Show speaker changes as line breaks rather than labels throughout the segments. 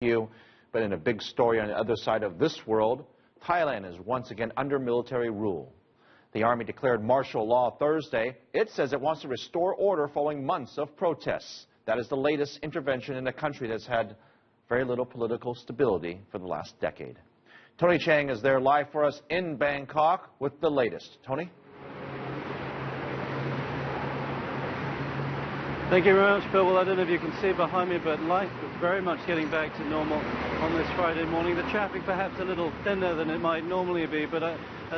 you. But in a big story on the other side of this world, Thailand is once again under military rule. The army declared martial law Thursday. It says it wants to restore order following months of protests. That is the latest intervention in a country that's had very little political stability for the last decade. Tony Chang is there live for us in Bangkok with the latest. Tony?
Thank you very much, Bill. Well, I don't know if you can see behind me, but life is very much getting back to normal on this Friday morning. The traffic perhaps a little thinner than it might normally be, but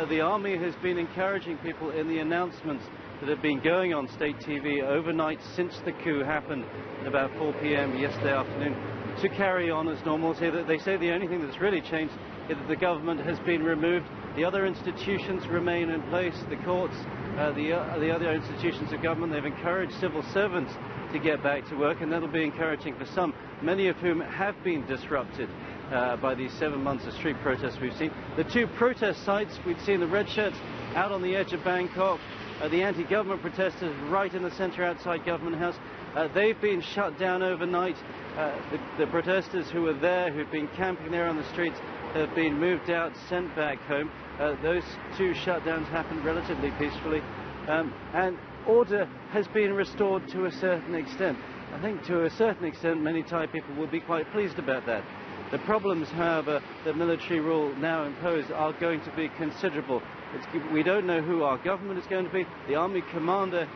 the army has been encouraging people in the announcements that have been going on state TV overnight since the coup happened at about 4 p.m. yesterday afternoon to carry on as normal. They say the only thing that's really changed is that the government has been removed. The other institutions remain in place, the courts, the other institutions of government. They've encouraged civil servants to get back to work, and that'll be encouraging for some, many of whom have been disrupted by these 7 months of street protests we've seen. The two protest sites, we've seen the red shirts out on the edge of Bangkok, the anti-government protesters right in the centre outside Government House. They've been shut down overnight. The protesters who were there, who've been camping there on the streets, have been moved out, sent back home. Those two shutdowns happened relatively peacefully, and order has been restored to a certain extent. I think to a certain extent many Thai people will be quite pleased about that. The problems, however, that military rule now impose are going to be considerable. We don't know who our government is going to be. The army commander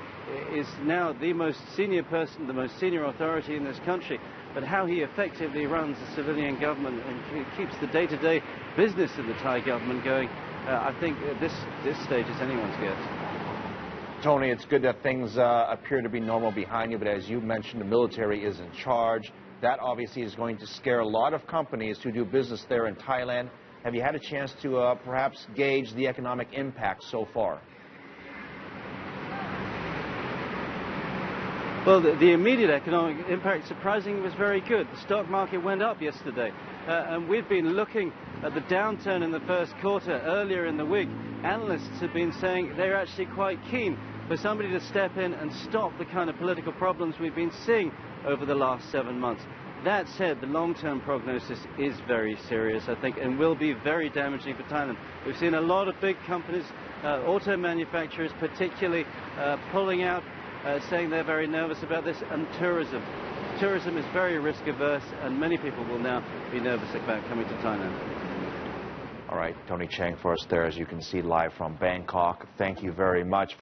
is now the most senior person, the most senior authority in this country. But how he effectively runs the civilian government and keeps the day-to-day business of the Thai government going, I think at this stage is anyone's guess.
Tony, it's good that things appear to be normal behind you, but as you mentioned, the military is in charge. That obviously is going to scare a lot of companies who do business there in Thailand. Have you had a chance to perhaps gauge the economic impact so far?
Well, the immediate economic impact, surprisingly, was very good. The stock market went up yesterday, and we've been looking at the downturn in the first quarter earlier in the week. Analysts have been saying they're actually quite keen for somebody to step in and stop the kind of political problems we've been seeing over the last 7 months. That said, the long-term prognosis is very serious, I think, and will be very damaging for Thailand. We've seen a lot of big companies, auto manufacturers particularly, pulling out, saying they're very nervous about this, and tourism. Tourism is very risk-averse, and many people will now be nervous about coming to Thailand.
All right, Tony Chang for us there, as you can see, live from Bangkok. Thank you very much.